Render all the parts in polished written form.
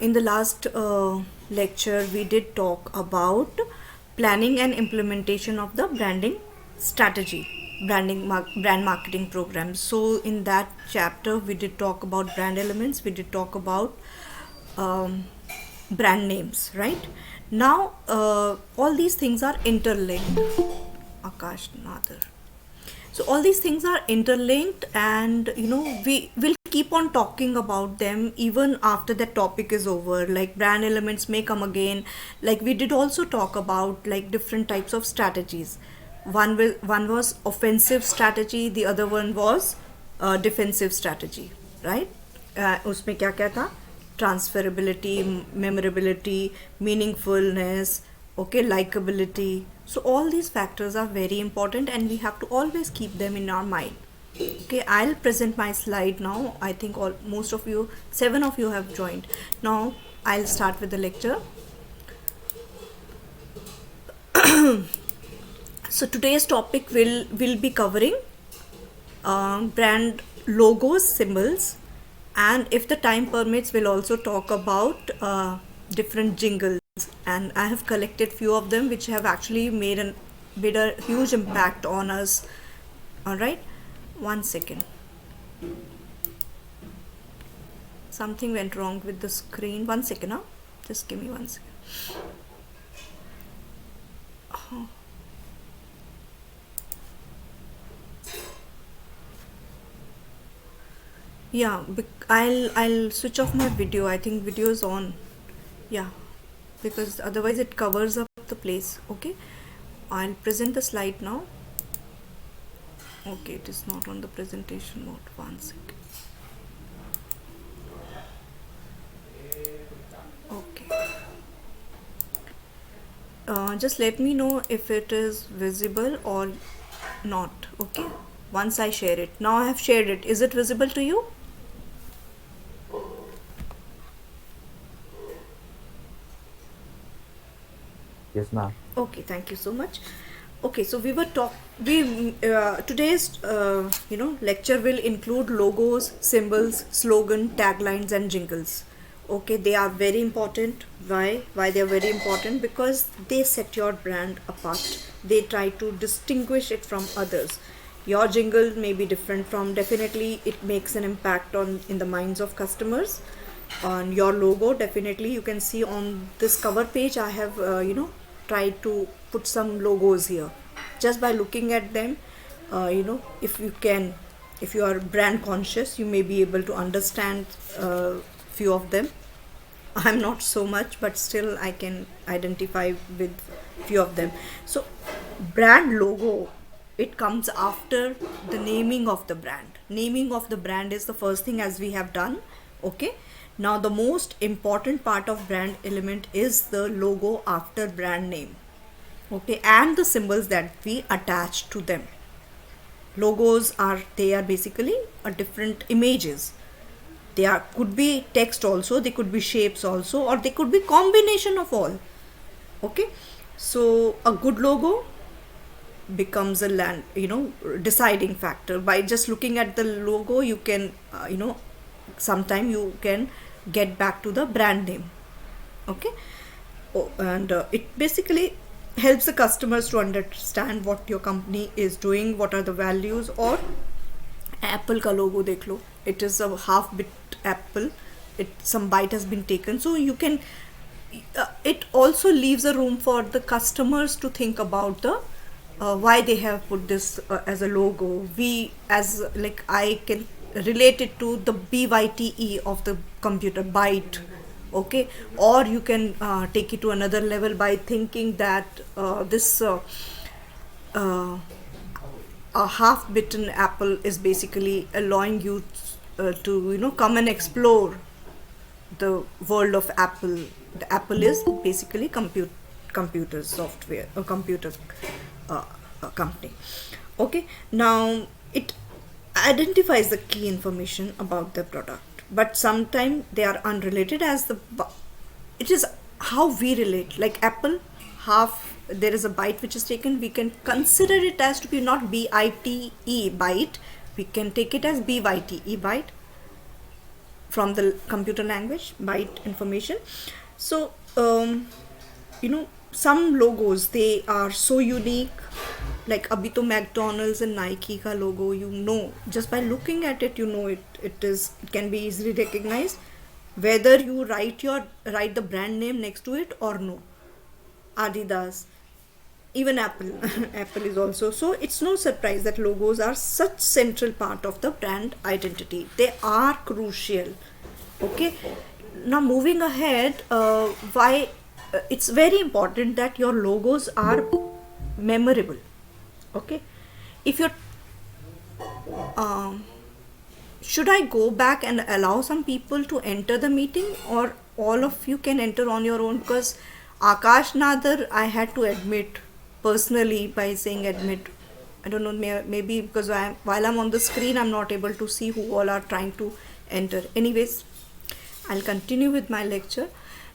In the last lecture, we did talk about planning and implementation of the branding strategy, brand marketing program. So, in that chapter, we did talk about brand elements, we did talk about um, brand names, right? Now, all these things are interlinked. Akash Nader. So all these things are interlinked, and we will keep on talking about them even after the topic is over. Like brand elements may come again. Like we did also talk about like different types of strategies. One was offensive strategy, the other one was defensive strategy, right? उसमें क्या क्या था? Transferability, memorability, meaningfulness, okay, likability. So all these factors are very important, and we have to always keep them in our mind. Okay, I'll present my slide now. I think most of you, 7 of you have joined. Now I'll start with the lecture. So today's topic will be covering brand logos, symbols, and if the time permits, we'll also talk about different jingles. And I have collected few of them which have actually made a huge impact on us. All right, 1 second. Something went wrong with the screen. 1 second, huh? Just give me 1 second. Oh. Yeah, I'll switch off my video. I think video is on. Yeah, because otherwise it covers up the place. Okay, I'll present the slide now. Okay, it is not on the presentation mode. 1 second. Okay. Just let me know if it is visible or not. Okay, once I share it. Now I have shared it. Is it visible to you? Yes, ma'am. Okay, thank you so much. Okay, so today's lecture will include logos, symbols, slogan, taglines, and jingles. Okay, they are very important. Why they are very important? Because they set your brand apart. They try to distinguish it from others. Your jingle may be different from, definitely it makes an impact on in the minds of customers. On your logo, definitely you can see on this cover page, I have tried to put some logos here. Just by looking at them, if you are brand conscious, you may be able to understand few of them. I'm not so much, but still I can identify with few of them. So brand logo, it comes after the naming of the brand. Naming of the brand is the first thing, as we have done. Okay, now the most important part of brand element is the logo after brand name. Okay, and the symbols that we attach to them. Logos are basically a different images. They could be text also, they could be shapes also, or they could be combination of all. Okay, so a good logo becomes a deciding factor. By just looking at the logo, you can sometime you can get back to the brand name. Okay, and it basically helps the customers to understand what your company is doing, what are the values. Or Apple ka logo dekh lo, it is a half bit apple, some bite has been taken, so you can it also leaves a room for the customers to think about the why they have put this as a logo. I can relate it to the BYTE of the computer, byte. Okay, or you can take it to another level by thinking that this a half bitten apple is basically allowing you to come and explore the world of Apple. The Apple is basically computer software, a computer company. Okay, now it identifies the key information about the product, but sometimes they are unrelated, as it is how we relate. Like Apple, half there is a byte which is taken, we can consider it as to be not BITE byte, we can take it as BYTE byte. from the computer language, byte information. So some logos, they are so unique. Like abhi to McDonald's and Nike ka logo, just by looking at it, it can be easily recognized, whether you write the brand name next to it or no. Adidas, even Apple. Apple is also. So it's no surprise that logos are such central part of the brand identity. They are crucial. Okay, now moving ahead, why it's very important that your logos are memorable. Okay, if you're should I go back and allow some people to enter the meeting, or all of you can enter on your own? Because Akash Nadar, I had to admit personally, by saying admit, I don't know, maybe because while I'm on the screen, I'm not able to see who all are trying to enter. Anyways, I'll continue with my lecture.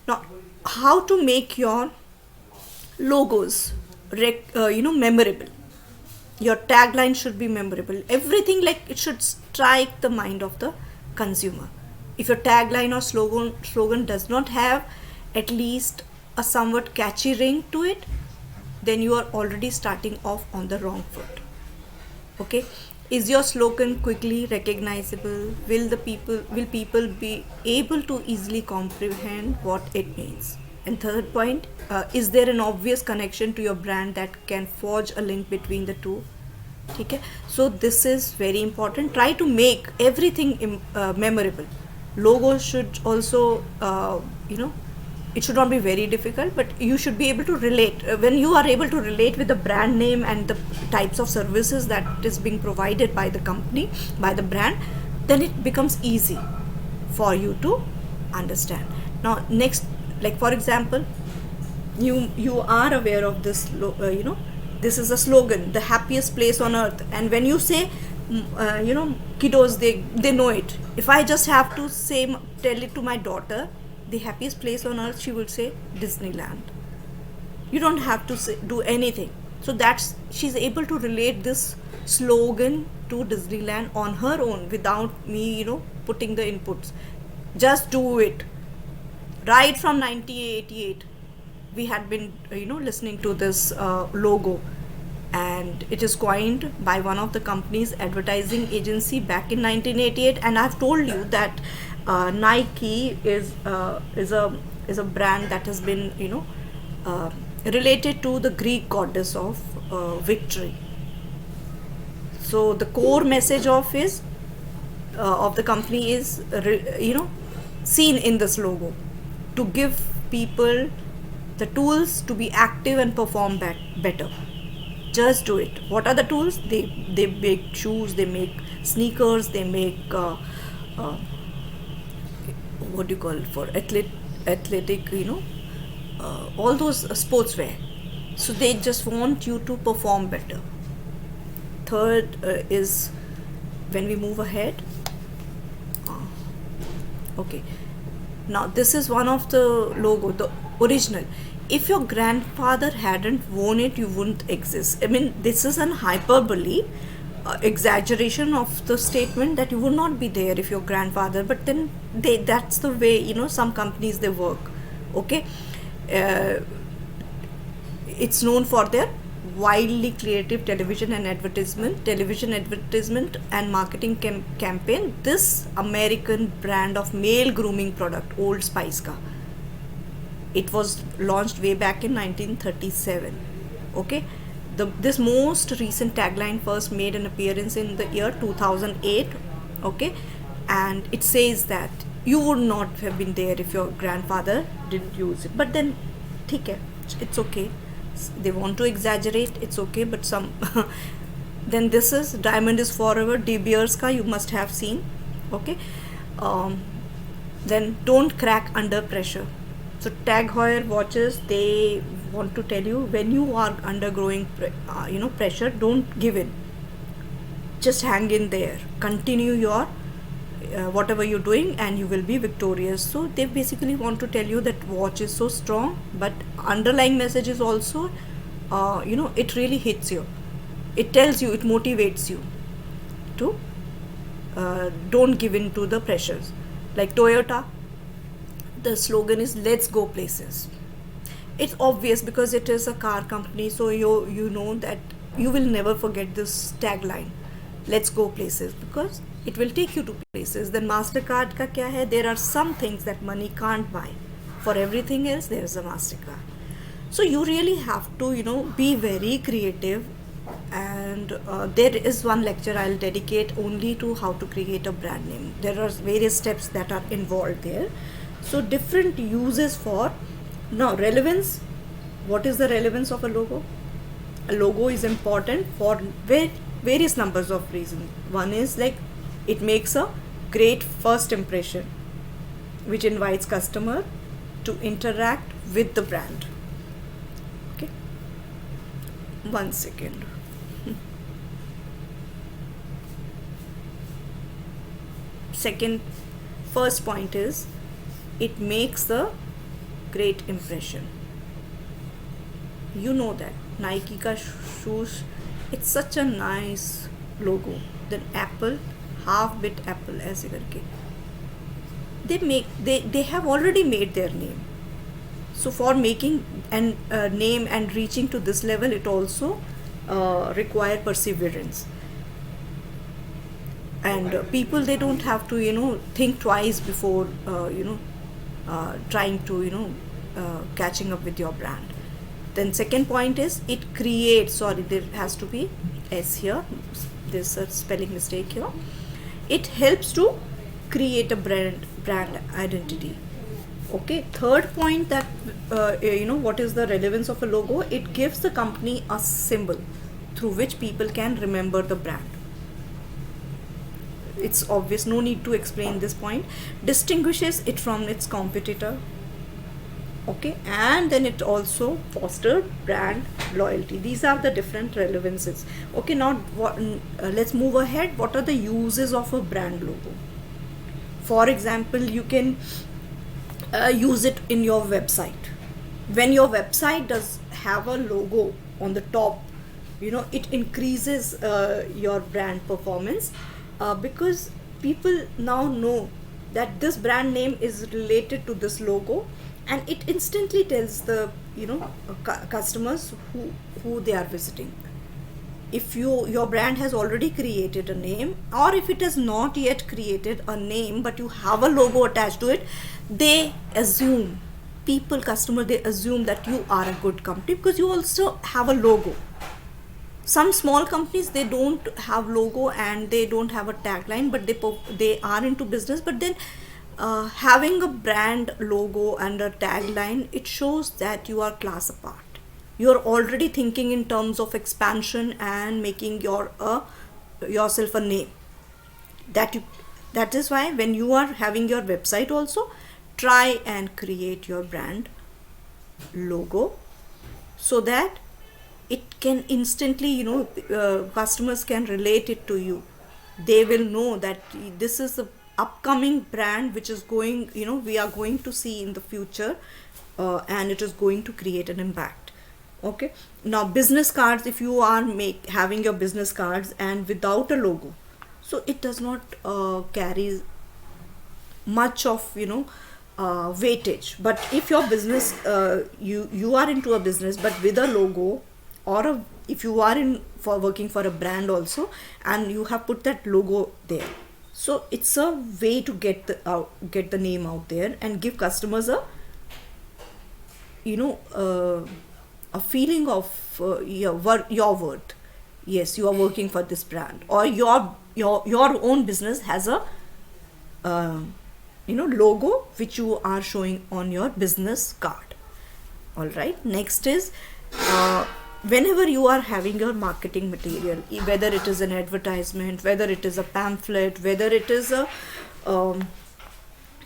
Now, how to make your logos memorable. Your tagline should be memorable. Everything, like, it should strike the mind of the consumer. If your tagline or slogan does not have at least a somewhat catchy ring to it, then you are already starting off on the wrong foot. Okay, is your slogan quickly recognizable? Will people be able to easily comprehend what it means? And third point, is there an obvious connection to your brand that can forge a link between the two? Okay, so this is very important. Try to make everything memorable. Logo should also, it should not be very difficult, but you should be able to relate. When you are able to relate with the brand name and the types of services that is being provided by the company, by the brand, then it becomes easy for you to understand. Now, next, like for example, you are aware of this, this is a slogan, the happiest place on earth. And when you say, kiddos, they know it. If I just have to tell it to my daughter, the happiest place on earth, she will say Disneyland. You don't have to do anything. So she's able to relate this slogan to Disneyland on her own without me, putting the inputs. Just do it. Right from 1988, we had been, listening to this logo, and it is coined by one of the company's advertising agency back in 1988. And I've told you that Nike is a brand that has been related to the Greek goddess of victory. So the core message of the company is seen in this logo, to give people the tools to be active and perform better. Just do it. What are the tools? They make shoes, they make sneakers, they make what do you call it, for athletic, all those sportswear. So they just want you to perform better. Third is, when we move ahead, okay, now this is one of the logo, the original. If your grandfather hadn't worn it, you wouldn't exist. I mean, this is an hyperbole, exaggeration of the statement, that you would not be there if your grandfather, but then that's the way, some companies, they work. Okay, it's known for their wildly creative television advertisement and marketing campaign. This American brand of male grooming product, Old Spice ka, it was launched way back in 1937. Okay, this most recent tagline first made an appearance in the year 2008. Okay, and it says that you would not have been there if your grandfather didn't use it. But then, it's okay. They want to exaggerate, it's okay, but some then this is Diamond is Forever, De Beers ka, you must have seen. Okay, then don't crack under pressure. So Tag Heuer watches, they want to tell you, when you are undergoing pressure, don't give in, just hang in there, continue your whatever you're doing, and you will be victorious. So they basically want to tell you that watch is so strong, but underlying message is also it really hits you, it tells you, it motivates you to don't give in to the pressures. Like Toyota, the slogan is "Let's go places." It's obvious because it is a car company, so you know that you will never forget this tagline, "Let's go places," because it will take you to places. Then Mastercard का क्या है? There are some things that money can't buy. For everything else, there is a Mastercard. So you really have to be very creative. And there is one lecture I'll dedicate only to how to create a brand name. There are various steps that are involved there. So different uses for now relevance. What is the relevance of a logo? A logo is important for various numbers of reasons. One is like it makes a great first impression, which invites customer to interact with the brand. Okay, one second. First point is it makes the great impression. You know that Nike ka shoes, it's such a nice logo. Then Apple, half bit Apple ऐसे करके they have already made their name. So for making an name and reaching to this level, it also require perseverance. And people, they don't have to think twice before trying to catching up with your brand. Then second point is it creates, sorry, there has to be S here, there's a spelling mistake here. It helps to create a brand identity. Okay, third point, that what is the relevance of a logo? It gives the company a symbol through which people can remember the brand. It's obvious, no need to explain this point. Distinguishes it from its competitor. Okay, and then it also fosters brand loyalty. These are the different relevances. Okay, now let's move ahead. What are the uses of a brand logo? For example, you can use it in your website. When your website does have a logo on the top, it increases your brand performance, because people now know that this brand name is related to this logo, and it instantly tells the customers who they are visiting. If your brand has already created a name, or if it has not yet created a name but you have a logo attached to it, they assume they assume that you are a good company because you also have a logo. Some small companies, they don't have logo and they don't have a tagline, but they are into business. But then having a brand logo and a tagline, it shows that you are class apart. You're already thinking in terms of expansion and making yourself a name. That is why when you are having your website also, try and create your brand logo so that it can instantly, customers can relate it to you. They will know that this is the upcoming brand which is going, we are going to see in the future, and it is going to create an impact. Okay, now business cards, if you are having your business cards and without a logo, so it does not carry much of weightage. But if your business, you are into a business but with a logo, or if you are working for a brand also and you have put that logo there, so it's a way to get the name out there and give customers a feeling of your worth. Yes, you are working for this brand, or your own business has a logo which you are showing on your business card. All right, next is whenever you are having your marketing material, whether it is an advertisement, whether it is a pamphlet, whether it is a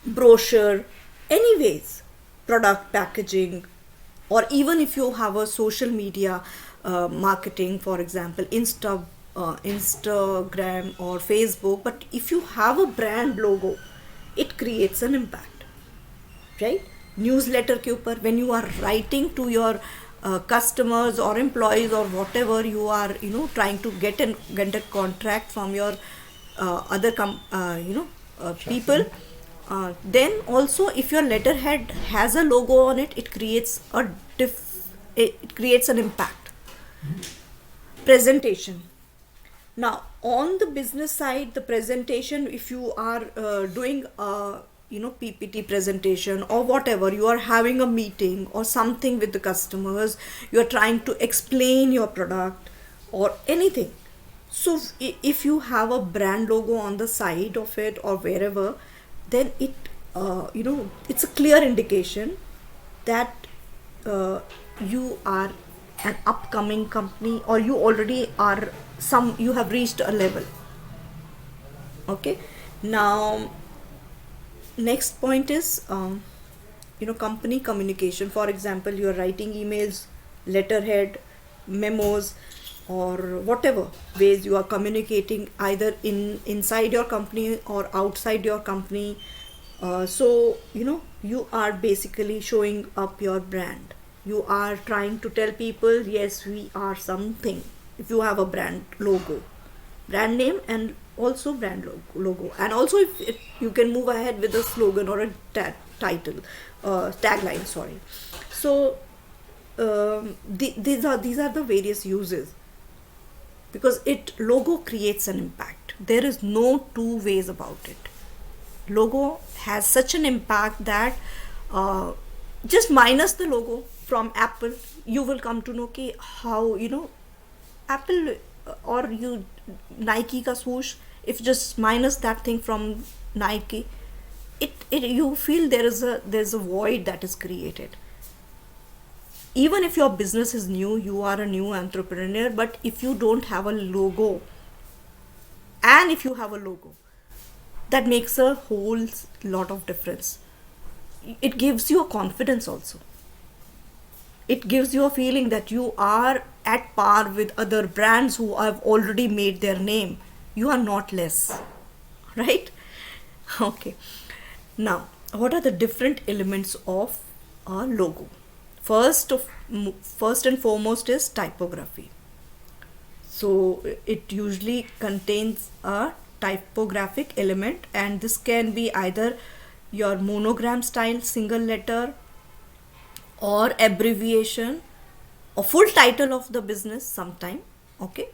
brochure, anyways, product packaging, or even if you have a social media marketing, for example, Instagram or Facebook, but if you have a brand logo, it creates an impact, right? Newsletter ke upar, when you are writing to your customers or employees or whatever, you are trying to get a contract from your other people, Then also, if your letterhead has a logo on it, it creates it creates an impact. Presentation. Now, on the business side, the presentation, if you are doing a PPT presentation or whatever, you are having a meeting or something with the customers, you are trying to explain your product or anything. So, if you have a brand logo on the side of it or wherever, then it's a clear indication that you are an upcoming company, or you already are you have reached a level. Okay. Now, next point is company communication. For example, you are writing emails, letterhead, memos, or whatever ways you are communicating, either inside your company or outside your company. So you are basically showing up your brand. You are trying to tell people, yes, we are something. If you have a brand logo, brand name, and also brand logo, and also if you can move ahead with a slogan or a title, tagline, sorry. So these are the various uses, because logo creates an impact. There is no two ways about it. Logo has such an impact that just minus the logo from Apple, you will come to know how Apple or Nike ka swoosh, if just minus that thing from Nike, it you feel there's a void that is created. Even if your business is new, you are a new entrepreneur, but if you don't have a logo, and if you have a logo, that makes a whole lot of difference. It gives you a confidence also. It gives you a feeling that you are at par with other brands who have already made their name. You are not less, right? Okay. Now, what are the different elements of a logo? First and foremost is typography. So it usually contains a typographic element, and this can be either your monogram style single letter, or abbreviation, or full title of the business sometime. Okay.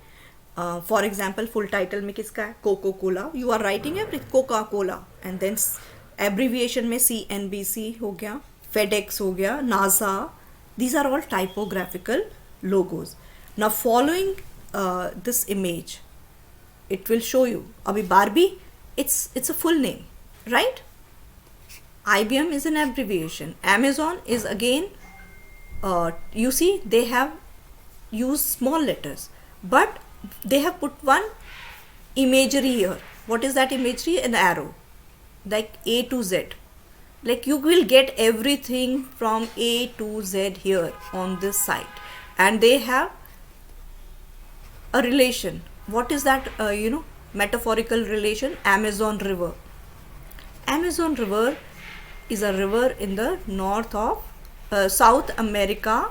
For example, full title में किसका है? Coca-Cola. You are writing everything Coca-Cola, and then abbreviation में CNBC हो गया, FedEx हो गया, NASA. These are all typographical logos. Now, following this image, it will show you. Abhi Barbie, it's a full name, right? IBM is an abbreviation. Amazon is again, you see, they have used small letters, but they have put one imagery here. What is that imagery? An arrow, like A to Z. Like you will get everything from A to Z here on this site, and they have a relation. What is that? Metaphorical relation. Amazon River. Amazon River is a river in the north of South America,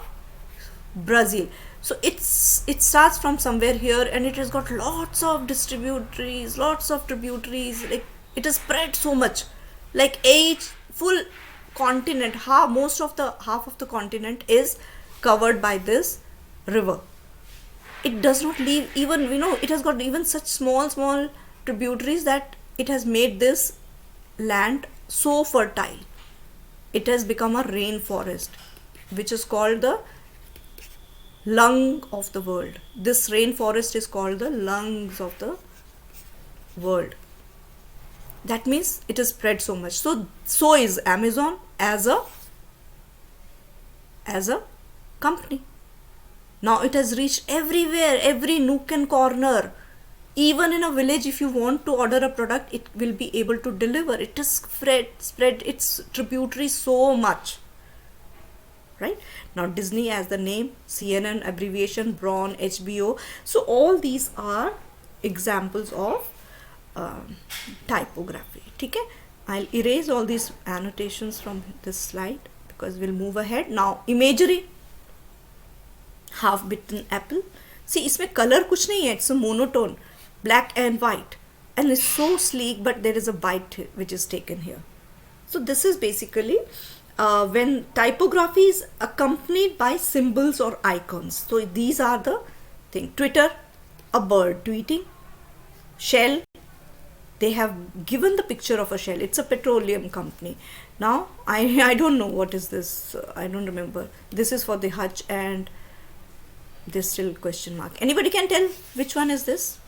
Brazil. So it starts from somewhere here, and it has got lots of tributaries. Like it is spread so much, like each full continent, half of the continent is covered by this river. It does not leave even, it has got even such small tributaries that it has made this land so fertile. It has become a rainforest, which is called the lung of the world. This rainforest is called the lungs of the world. That means it is spread so much. So is Amazon as a company. Now it has reached everywhere, every nook and corner. Even in a village, if you want to order a product, it will be able to deliver. It is spread its tributary so much. Right? Now Disney as the name, CNN abbreviation, Braun, HBO. So all these are examples of typography. Okay? I'll erase all these annotations from this slide because we'll move ahead. Now imagery. Half-bitten apple. See, इसमें color कुछ नहीं है. It's a monotone, black and white, and it's so sleek. But there is a bite which is taken here. So this is basically when typography is accompanied by symbols or icons. So these are the thing. Twitter, a bird tweeting. Shell, they have given the picture of a shell. It's a petroleum company. Now I don't know what is this. I don't remember. This is for the Hutch, and there's still question mark. Anybody can tell which one is this?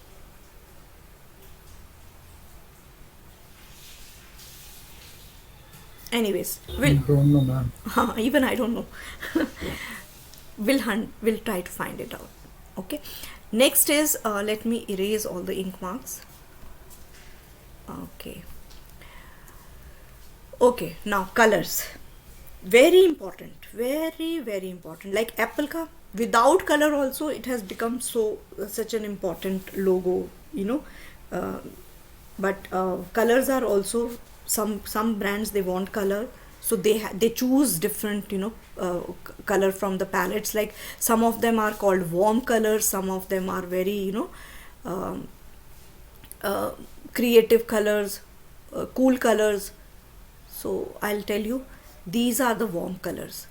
Anyways, Don't know, ma'am. even I don't know. We'll try to find it out. Okay. Next is let me erase all the ink marks. Okay, now colors. Very important, very important. Like Apple ka, without color also it has become such an important logo, but colors are also, some brands they want color, so they choose different color from the palettes. Like some of them are called warm colors, some of them are very um, creative colors, cool colors. So I'll tell you, these are the warm colors.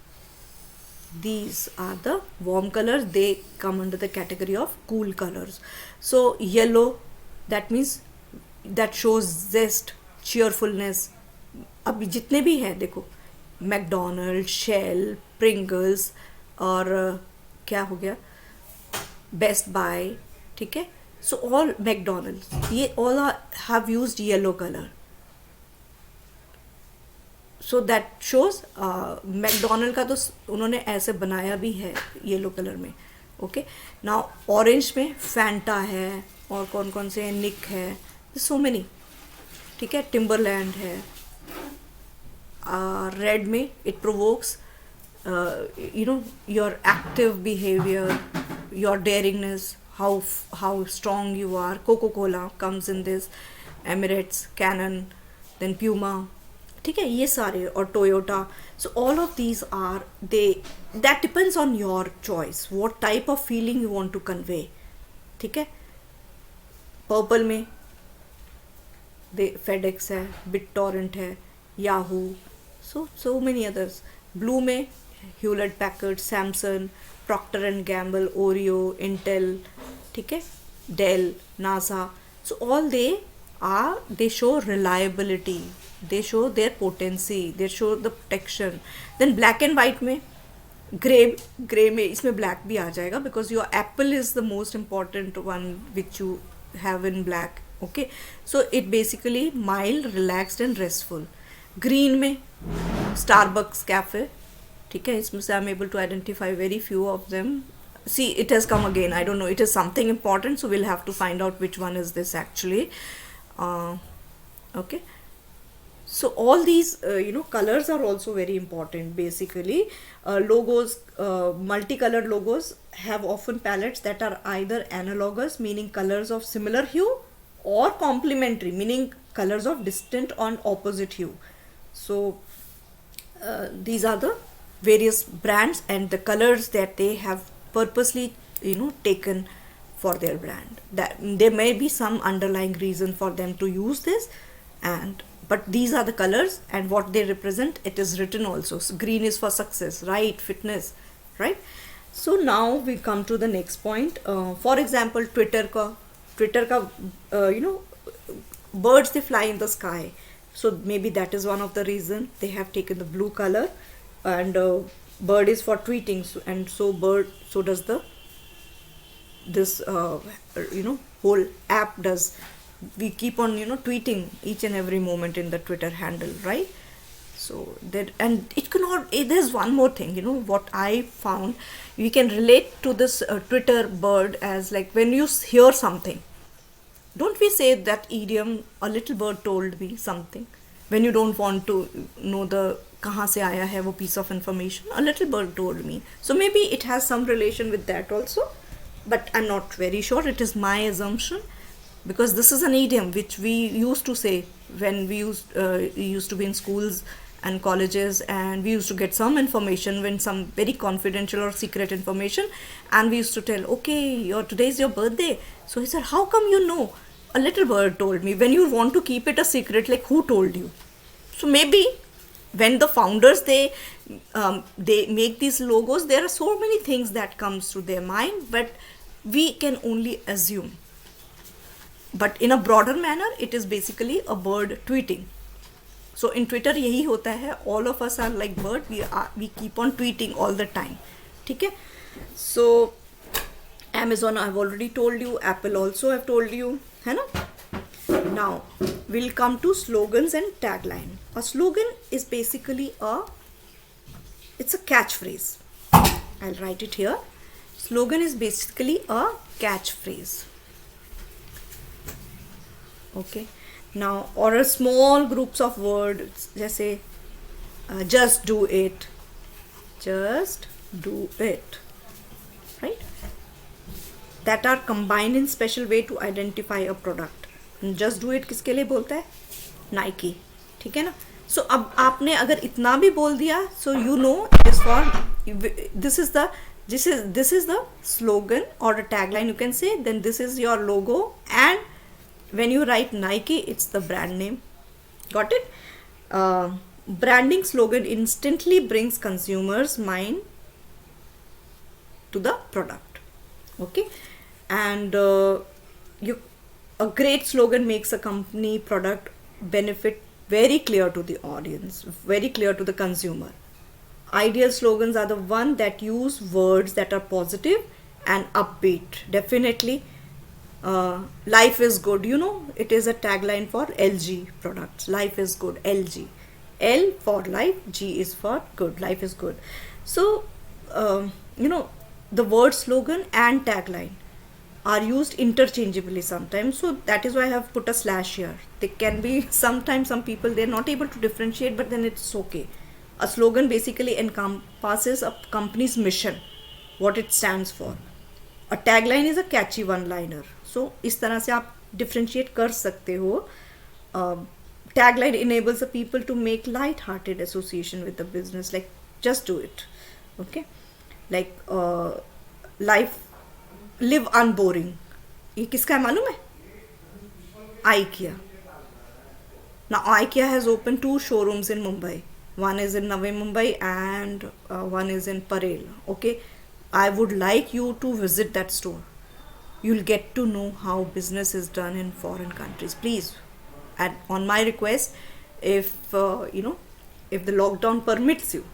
These are the warm colors. They come under the category of cool colors. So yellow, that means that shows zest, cheerfulness. अभी जितने भी हैं देखो, McDonald, shell, Pringles और क्या हो गया, best bye, ठीक है. सो ऑल मैकडोनल्ड्स, ये all have used yellow colour. So that shows McDonald का तो उन्होंने ऐसे बनाया भी है येलो कलर में. ओके. नाउ ऑरेंज में फैंटा है, और कौन कौन से हैं, निक है, सो मेनी, ठीक है. टिम्बरलैंड है. रेड में it provokes your active behavior, your daringness, how strong you are. Coca-Cola comes in this, Emirates, Canon, then Puma, ठीक है, ये सारे, और Toyota. So all of these are, that depends on your choice, what type of feeling you want to convey, ठीक है. Purple में FedEx है, BitTorrent है, Yahoo, so many others. Blue में Hewlett Packard, Samsung, Procter and Gamble, Oreo, Intel, ठीक है, Dell, NASA. So all they show reliability, they show their potency, they show the protection. Then black and white में gray में, इसमें black भी आ जाएगा, because your Apple is the most important one which you have in black. Okay, so it basically mild, relaxed and restful. Green में Starbucks cafe, ठीक है, इसमें से I'm able to identify very few of them. See, it has come again, I don't know, it is something important, so we'll have to find out which one is this actually. Okay, so all these colors are also very important. Basically logos, multicolored logos have often palettes that are either analogous, meaning colors of similar hue, or complementary, meaning colors of distant or opposite hue. So these are the various brands and the colors that they have purposely taken for their brand. That there may be some underlying reason for them to use this, but these are the colors and what they represent. It is written also. So green is for success, right, fitness, right. So now we come to the next point. For example, Twitter ka birds, they fly in the sky, so maybe that is one of the reason they have taken the blue color. And bird is for tweeting, so does this whole app does. We keep on tweeting each and every moment in the Twitter handle, right? So that, and it cannot, there's one more thing, what I found, we can relate to this Twitter bird as like when you hear something. Don't we say that idiom, a little bird told me something, when you don't want to know the kahan se aaya hai wo piece of information? A little bird told me. So maybe it has some relation with that also, but I'm not very sure. It is my assumption, because this is an idiom which we used to say when we used to be in schools and colleges, and we used to get some information, when some very confidential or secret information, and we used to tell, okay, today is your birthday. So he said, how come you know? A little bird told me. When you want to keep it a secret, like who told you? So maybe when the founders they make these logos, there are so many things that comes to their mind, but we can only assume. But in a broader manner, it is basically a bird tweeting. So in Twitter यही होता है, all of us are like bird, we keep on tweeting all the time. ठीक है? So Amazon I've already told you, Apple also I've told you, है ना? Now we'll come to slogans and tagline. A slogan is basically it's a catchphrase. I'll write it here. Slogan is basically a catchphrase. Okay. Now, or a small groups of words, जैसे just do it, right? That are combined in special way to identify a product. Just do it किसके लिए बोलता है? Nike, ठीक है ना? So अब आपने अगर इतना भी बोल दिया, so you know it is for this is the slogan or a tagline, you can say. Then this is your logo, and when you write Nike, it's the brand name. Got it? Branding slogan instantly brings consumers' mind to the product. Okay, and a great slogan makes a company product benefit very clear to the audience, very clear to the consumer. Ideal slogans are the one that use words that are positive and upbeat. Definitely. Life is good, you know, it is a tagline for LG products. Life is good, LG. L for life, G is for good. Life is good. So you know, the word slogan and tagline are used interchangeably sometimes, so that is why I have put a slash here. They can be sometimes, some people they're not able to differentiate, but then it's okay. A slogan basically encompasses a company's mission, what it stands for. A tagline is a catchy one-liner. So इस तरह से आप differentiate कर सकते हो. Tagline enables the people to make light-hearted association with the business, like just do it. Okay, like live unboring. ये किसका है मालूम है? IKEA. Now IKEA has opened 2 showrooms in Mumbai. One is in Navi Mumbai and one is in Parel. Okay, I would like you to visit that store. You'll get to know how business is done in foreign countries. Please, and on my request, if if the lockdown permits you,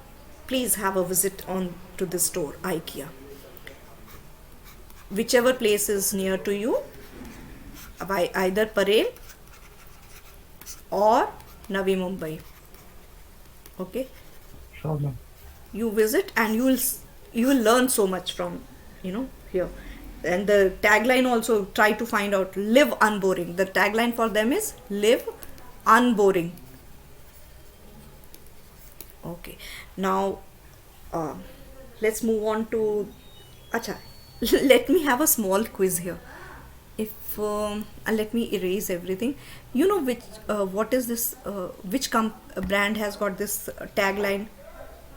please have a visit on to this store, IKEA. Whichever place is near to you, by either Parel or Navi Mumbai. Okay, Sure, ma'am. you visit and you will learn so much from here. And the tagline also, try to find out, live unboring. The tagline for them is live unboring. Okay, now let's move on to acha. Let me have a small quiz here. If let me erase everything. You know what is this? Which brand has got this tagline?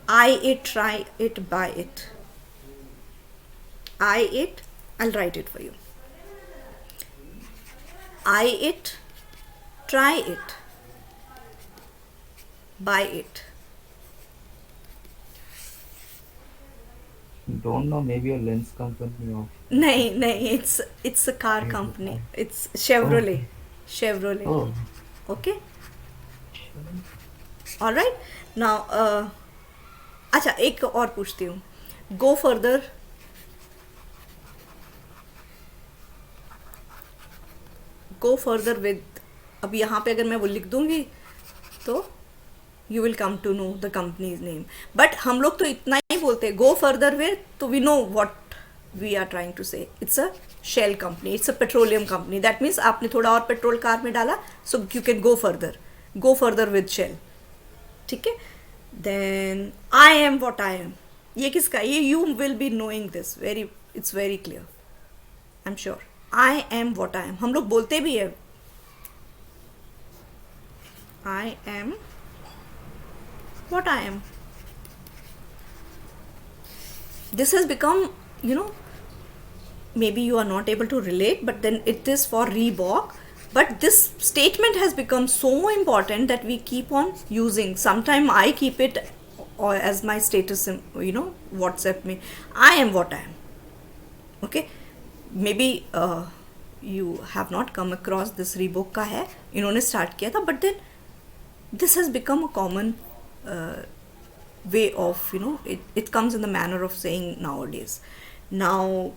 I it, try it, buy it. I it. I'll write it for you. I it, try it, buy it. Don't know, maybe a lens company or. नहीं, it's a car company. It's Chevrolet. Chevrolet. Oh, Okay. All right. Now अच्छा एक और पूछती हूँ. Go further. Go further with. अब यहाँ पे अगर मैं वो लिख दूंगी तो you will come to know the company's name. But हम लोग तो इतना ही बोलते हैं, go further with, तो we know what we are trying to say. It's a Shell company. It's a petroleum company. That means आपने थोड़ा और पेट्रोल कार में डाला, so you can go further. Go further with Shell. ठीक है? Then I am what I am. ये किसका? ये you will be knowing this. It's very clear. I'm sure. I am what I am. हम लोग बोलते भी हैं. I am what I am. This has become, maybe you are not able to relate, but then it is for Reebok. But this statement has become so important that we keep on using. Sometime I keep it or as my status, WhatsApp me. I am what I am. Okay, maybe you have not come across this Reebok का है, इन्होंने start किया था, but then this has become a common way of, it comes in the manner of saying nowadays. Now,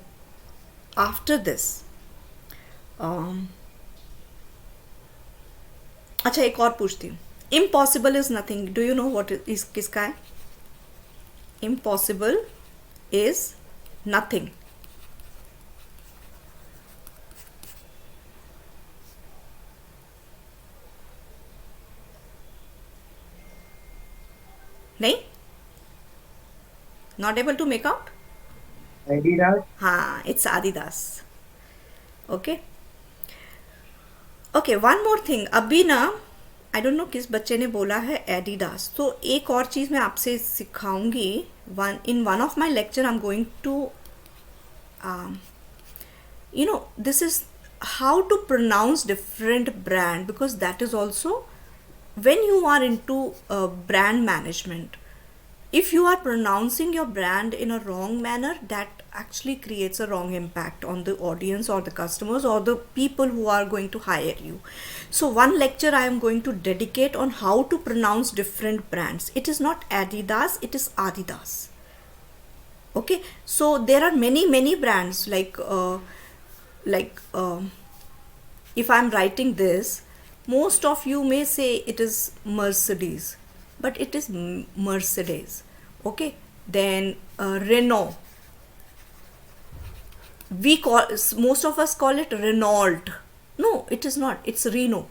after this, अच्छा एक और पूछती हूँ. Impossible is nothing. Do you know what is किसका है? Impossible is nothing. नहीं? Not able to make out? Adidas. हाँ, it's Adidas. Okay. Okay, one more thing. अभी ना आई डोंट नो किस बच्चे ने बोला है एडिडास. तो एक और चीज़ मैं आपसे सिखाऊंगी. In one of my lecture I am going to this is how to pronounce different brand, because that is also when you are into brand management. If you are pronouncing your brand in a wrong manner, that actually creates a wrong impact on the audience or the customers or the people who are going to hire you. So one lecture I am going to dedicate on how to pronounce different brands. It is not Adidas, it is Adidas. Okay, so there are many brands like if I'm writing this, most of you may say it is Mercedes, but it is Mercedes. Okay, then Renault, most of us call it Renault. No, it is not, it's Renault.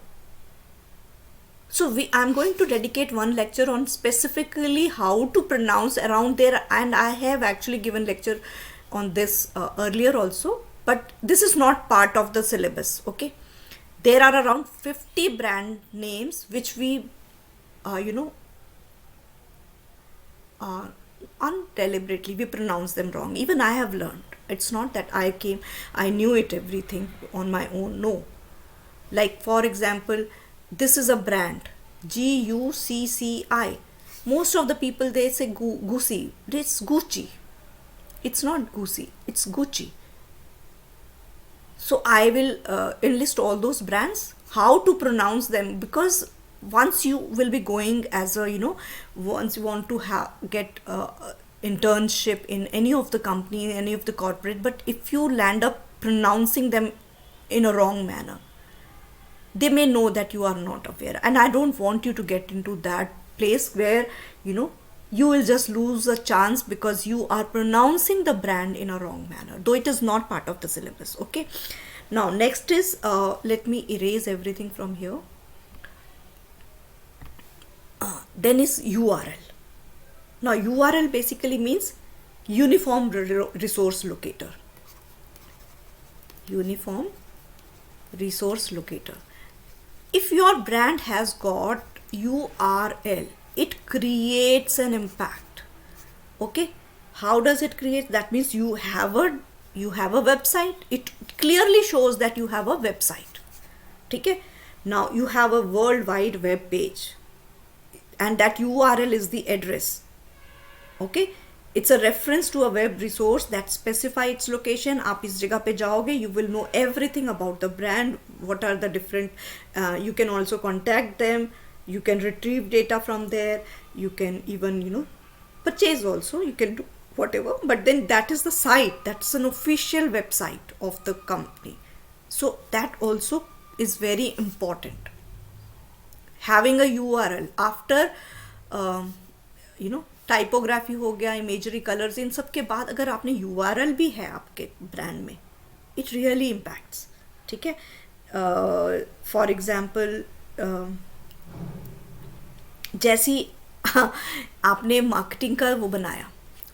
So I'm going to dedicate one lecture on specifically how to pronounce around there, and I have actually given lecture on this earlier also, but this is not part of the syllabus. Okay, there are around 50 brand names which we undeliberately we pronounce them wrong. Even I have learned. It's not that I knew it everything on my own. No. Like for example, this is a brand, Gucci. Most of the people, they say Gucci. It's Gucci. It's not Gucci, it's Gucci. So I will enlist all those brands, how to pronounce them, because once you will be going as a, once you want to get internship in any of the company, any of the corporate, but if you land up pronouncing them in a wrong manner, they may know that you are not aware. And I don't want you to get into that place where, you will just lose a chance because you are pronouncing the brand in a wrong manner, though it is not part of the syllabus. Okay, now next is let me erase everything from here. Then is URL. Now URL basically means Uniform Resource Locator. Uniform Resource Locator. If your brand has got URL, it creates an impact. Okay, how does it create? That means you have a website. It clearly shows that you have a website. Okay, now you have a World Wide Web page, and that URL is the address. Okay, it's a reference to a web resource that specifies its location. आप इस जगह पे जाओगे, you will know everything about the brand. What are the different? You can also contact them. You can retrieve data from there. You can even purchase also. You can do whatever. But then that is the site. That's an official website of the company. So that also is very important. Having a URL after typography हो गया, imagery, colours, इन सब के बाद अगर आपने URL भी है आपके ब्रांड में, इट रियली इम्पैक्ट्स. ठीक है, फॉर एग्जाम्पल जैसी आपने मार्केटिंग का वो बनाया,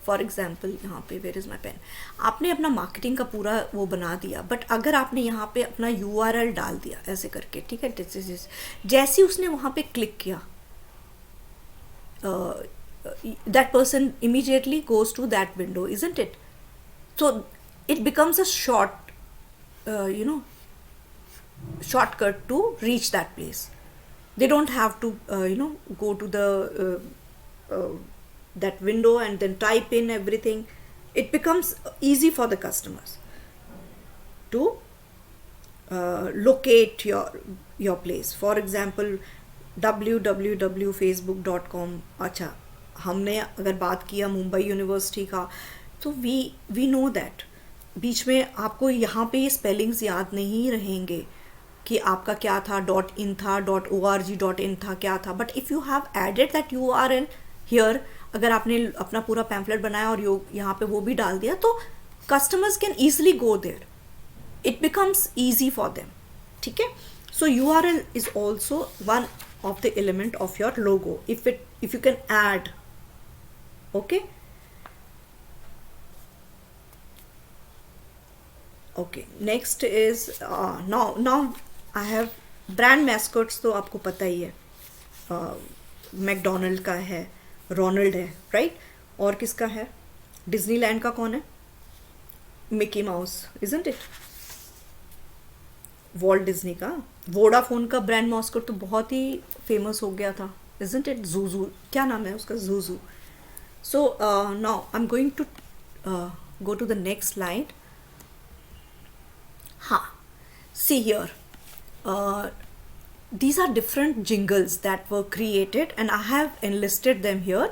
फॉर एग्जाम्पल यहाँ पे वेयर इज़ माई पेन, आपने अपना मार्केटिंग का पूरा वो बना दिया, बट अगर आपने यहाँ पे अपना URL डाल दिया ऐसे करके, ठीक है, जैसे उसने वहाँ पे क्लिक किया, that person immediately goes to that window, isn't it? So it becomes a short shortcut to reach that place. They don't have to go to the that window and then type in everything. It becomes easy for the customers to locate your place. For example, www.facebook.com. अच्छा, हमने अगर बात किया Mumbai university का, तो we know that बीच में आपको यहाँ पे ये स्पेलिंग्स याद नहीं रहेंगे कि आपका क्या था, .in था, .org.in था, क्या था. But if you have added that URL here, अगर आपने अपना पूरा पैम्फलेट बनाया और यहाँ पे वो भी डाल दिया, तो customers can easily go there. It becomes easy for them. ठीक है? So URL is also one of the element of your logo. If you can add, okay. Okay. Next is now I have brand mascots. तो आपको पता ही है. McDonald का है, Ronald है, right? और किसका है? डिज्नीलैंड का कौन है? Mickey mouse, isn't it? Walt Disney का. वोडाफोन का ब्रांड मॉस्कोट तो बहुत ही फेमस हो गया था, isn't it? जूजू, क्या नाम है उसका? जूजू. So now I am going to go to the next slide. See here, these are different jingles that were created and I have enlisted them here.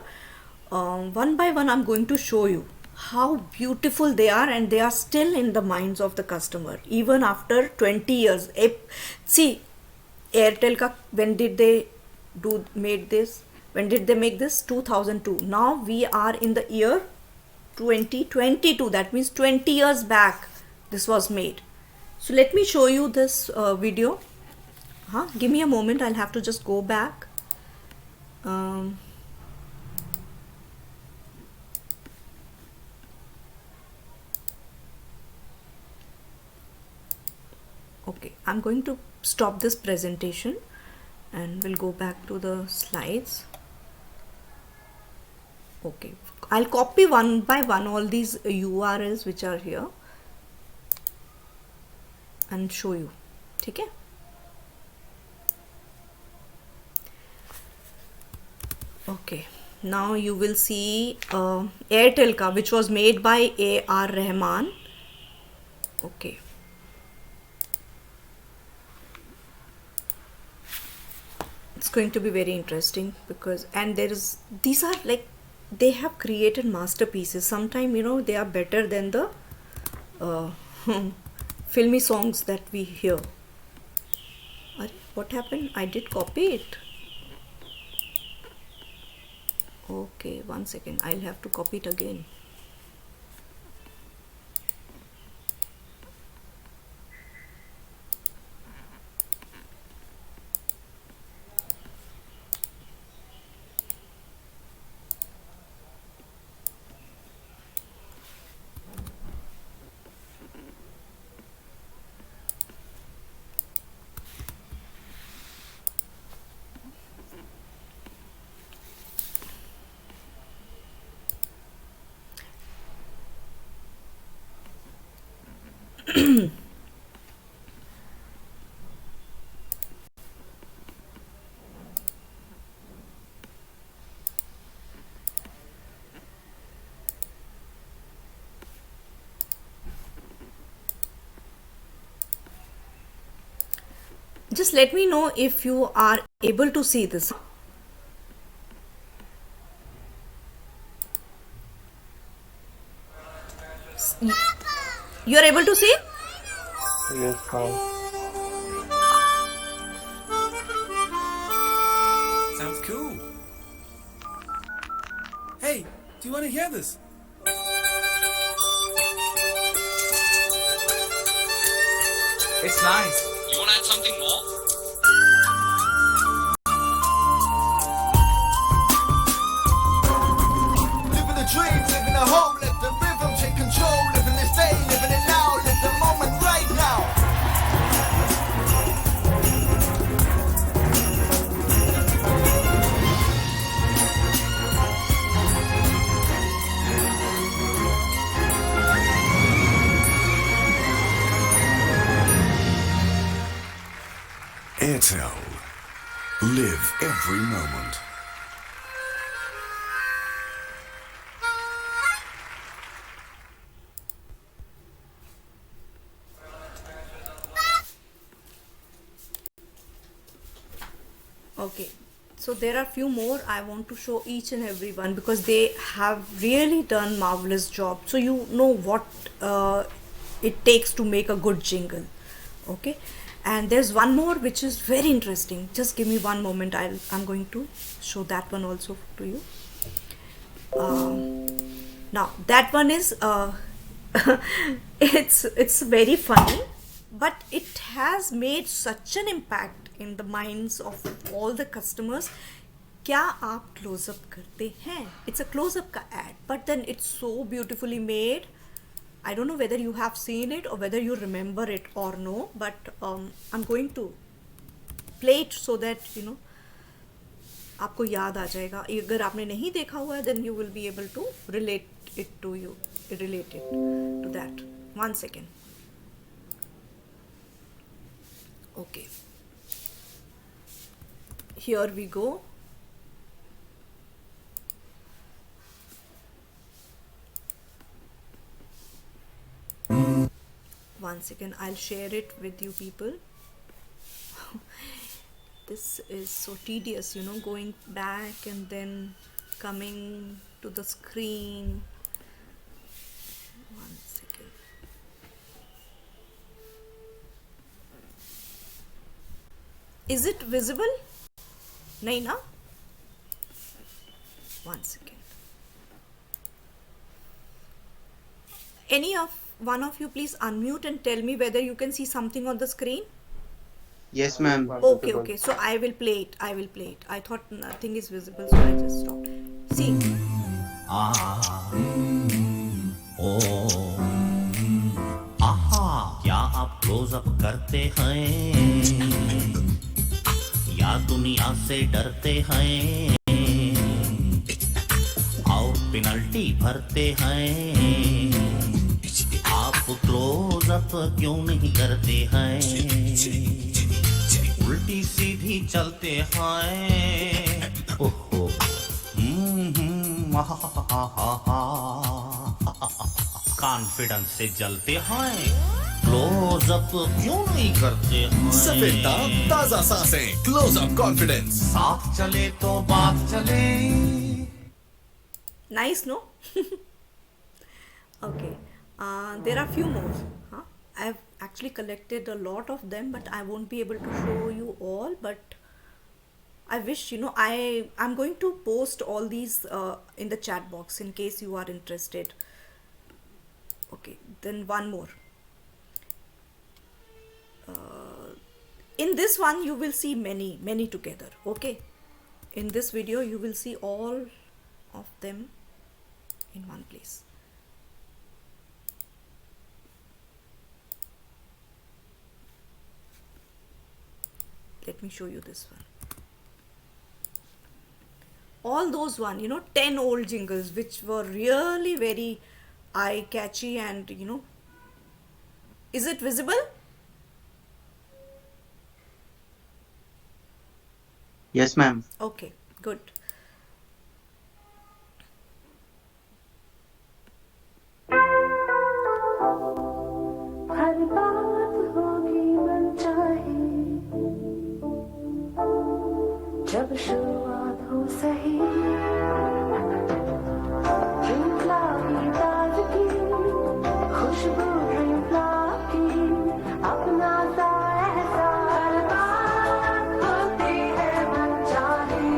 One by one I'm going to show you how beautiful they are, and they are still in the minds of the customer even after 20 years. See, Airtel ka, when did they make this? 2002. Now we are in the year 2022. That means 20 years back this was made. So let me show you this video. Give me a moment, I'll have to just go back. Okay, I'm going to stop this presentation and we'll go back to the slides. Okay, I'll copy one by one all these URLs which are here and show you. ठीक है? Okay, now you will see Airtel ka, which was made by A.R. Rahman. Okay. It's going to be very interesting because, and these are like, they have created masterpieces. Sometimes, they are better than the filmy songs that we hear. What happened? I did copy it. Okay, one second, I'll have to copy it again. Just let me know if you are able to see this. You are able to see? Yes, ma'am. Sounds cool. Hey, do you want to hear this? It's nice. You want to add something more? Living the dream, living the hope, let the rhythm take control, living this day, living it now, live the moment right now. Airtel. Live every moment. Okay, so there are few more. I want to show each and every one because they have really done marvelous job. So you know what it takes to make a good jingle. Okay, and there's one more which is very interesting. Just give me one moment. I'm going to show that one also to you. Now that one is it's very funny, but it has made such an impact in the minds of all the customers. क्या आप close-up करते हैं? It's a close-up का ad, but then it's so beautifully made. I don't know whether you have seen it or whether you remember it or no, but I'm going to play it so that you know आपको याद आ जाएगा. अगर आपने नहीं देखा हुआ है, then you will be able to relate it to that. 1 second. Okay. Here we go. One second, I'll share it with you people. This is so tedious, you know, going back and then coming to the screen. 1 second. Is it visible? Nahi na? 1 second. One of you please unmute and tell me whether you can see something on the screen. Yes, ma'am. Okay. So I will play it. I thought nothing is visible, so I just stopped. See. क्या आप close up करते हैं या दुनिया से डरते हैं? आओ पेनल्टी भरते हैं, आप क्लोजअप क्यों नहीं करते हैं? उल्टी सीधी चलते हैं, ओहो कॉन्फिडेंस से जलते हैं, क्लोजअप क्यों नहीं करते हैं? सफेद दांत, ताजा सांसें, क्लोज अप कॉन्फिडेंस. साथ चले तो बात चले. Nice, no? Okay. There are few more. I've actually collected a lot of them, but I won't be able to show you all. But I wish, you know, I'm going to post all these in the chat box in case you are interested. Okay, then one more. In this one you will see many together. Okay, in this video you will see all of them in one place. Let me show you this one. All those 10 old jingles which were really very eye catchy, and is it visible? Yes, ma'am. Okay, good. हर बात होगी मनचाही, जब शुरुआत हो सही, drink लागी ताजगी, खुशबू drink लागी, अपना सा एहसास, हर बात होती है मनचाही,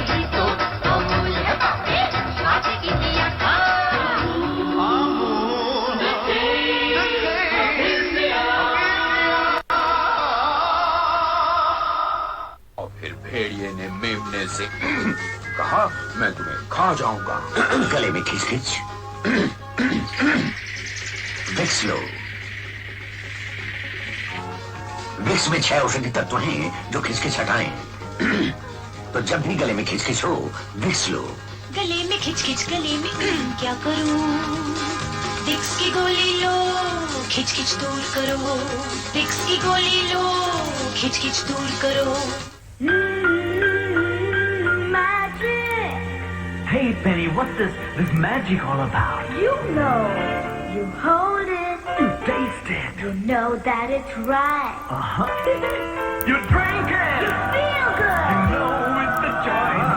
ही तो अमूल है बातें स्वाद की दिया खा और फिर भेड़िए ने मेमने से कहा, मैं तुम्हें खा जाऊंगा। गले में खिचखिच, विक्स लो। विक्स में 6 औषधि तत्व हैं जो खिचखिच हटाएं। तो जब भी गले में खिचखिच हो, विक्स लो। गले में खिचखिच गले में क्या करूं विक्स की गोली लो खिचखिच दूर करो विक्स की गोली लो खिचखिच दूर करो Hey Penny, what's this magic all about? You know, you hold it, You taste it. you know that it's right. You drink it. You feel good. You know it's the choice.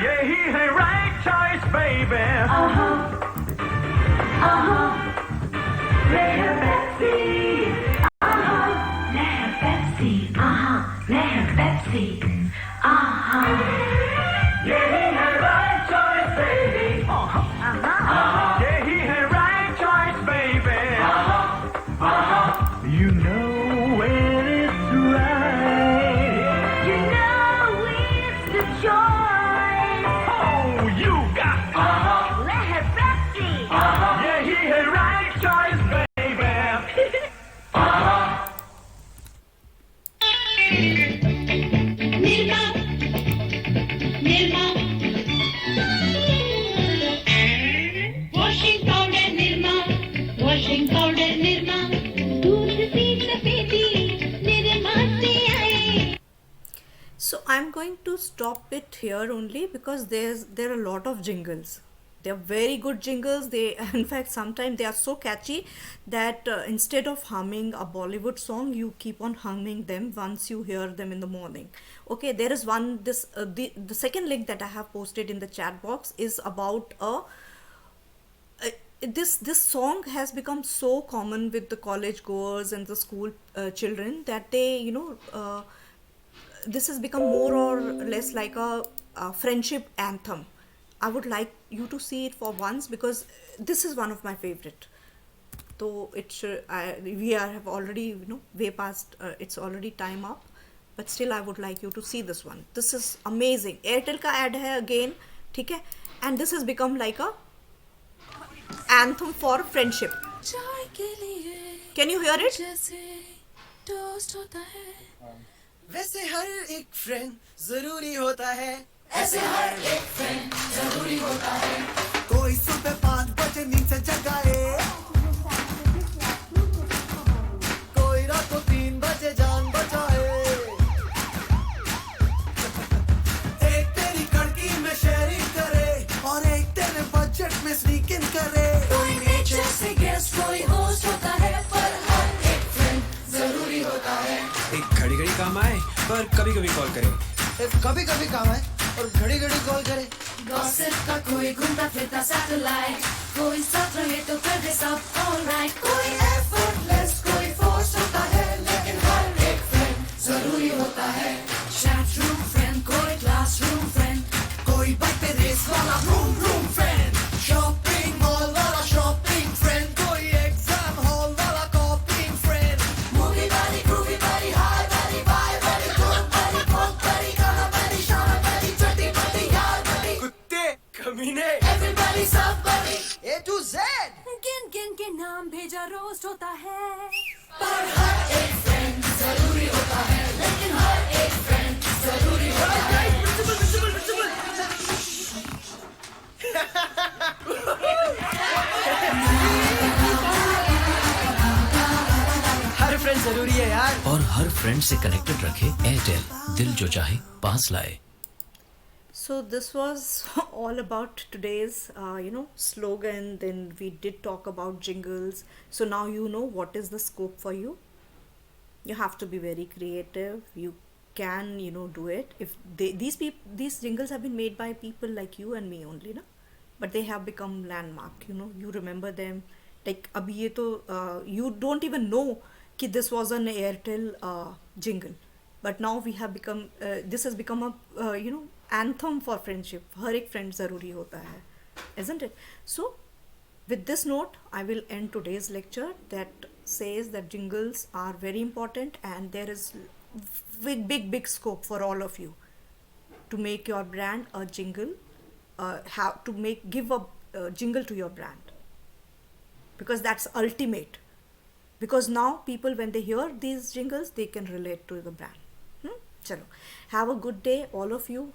यही है right choice, baby. Let her Pepsi. Let her Pepsi. Let her Pepsi. यही है right choice, baby. यही है right choice, baby. You know when it's right. You know it's the choice. Oh, you got Let her Pepsi. यही है right choice, baby. Nirma, Nirma. Washing powder Nirma, washing powder Nirma. दूध सी सफेदी Nirma से आए. So I'm going to stop it here only because there are a lot of jingles. They are very good jingles. They in fact sometimes they are so catchy that instead of humming a Bollywood song, you keep on humming them once you hear them in the morning. Okay, there is one the second link that I have posted in the chat box is about this song has become so common with the college goers and the school children that they this has become more or less like a friendship anthem. I would like you to see it for once because this is one of my favorite. So we have already way past. It's already time up, but still I would like you to see this one. This is amazing. Airtel का ad है again, ठीक है? And this has become like a anthem for friendship. चाय के लिए Can you hear it? जैसे toast होता है वैसे हर एक फ्रेंड जरूरी होता है कोई सुबह 5 बजे नींद से जगाए कोई रात को 3 बजे जान बचाए एक तेरी कड़की में शेयरिंग करे और एक तेरे बजट में स्नीक इन करे कोई नेचर से गेस्ट कोई होस्ट होता है पर हर एक फ्रेंड जरूरी होता है एक घड़ी घड़ी काम आए पर कभी कभी कॉल करे कभी कभी काम है और घड़ी घड़ी कॉल करे गॉसिप का कोई घूमता फिरता सैटेलाइट कोई साथ रहे तो कर दे सब ऑलराइट कोई एफर्टलेस कोई फोर्स होता है लेकिन हर एक फ्रेंड जरूरी होता है चैट रूम फ्रेंड कोई क्लासरूम फ्रेंड कोई बाइक पे रेस वाला room room friend shopping mall वाला शॉपिंग फ्रेंड कोई एग्जाम हॉल वाला कॉपिंग फ्रेंड मूवी वाली ग्रूवी वाली हाई वाली बाय वाली गुड वाली फॉक वाली गाना वाली शाना वाली चटी पटी यार वाली कुत्ते कमीने एवरीबॉडी सब वाली ए टू जेड गिन गिन के नाम भेजा रोस्ट होता है पर हर एक फ्रेंड जरूरी होता है लेकिन हर एक फ्रेंड जरूरी होता है हर फ्रेंड जरूरी है यार और हर फ्रेंड से कनेक्टेड रखे एयरटेल, दिल जो चाहे पास लाए. So this was all about today's slogan. Then we did talk about jingles. So now you know what is the scope for you. You have to be very creative. You can do it. If these jingles have been made by people like you and me only, na, but they have become landmark. You remember them. Like abhi ye to you don't even know कि this was an Airtel jingle. but now we have become this has become a anthem for friendship. हर एक friend ज़रूरी होता है, isn't it? So with this note, I will end today's lecture that says that jingles are very important, and there is big scope for all of you to make your brand a jingle, give a jingle to your brand, because that's ultimate. Because now people, when they hear these jingles, they can relate to the brand. Chalo, have a good day, all of you.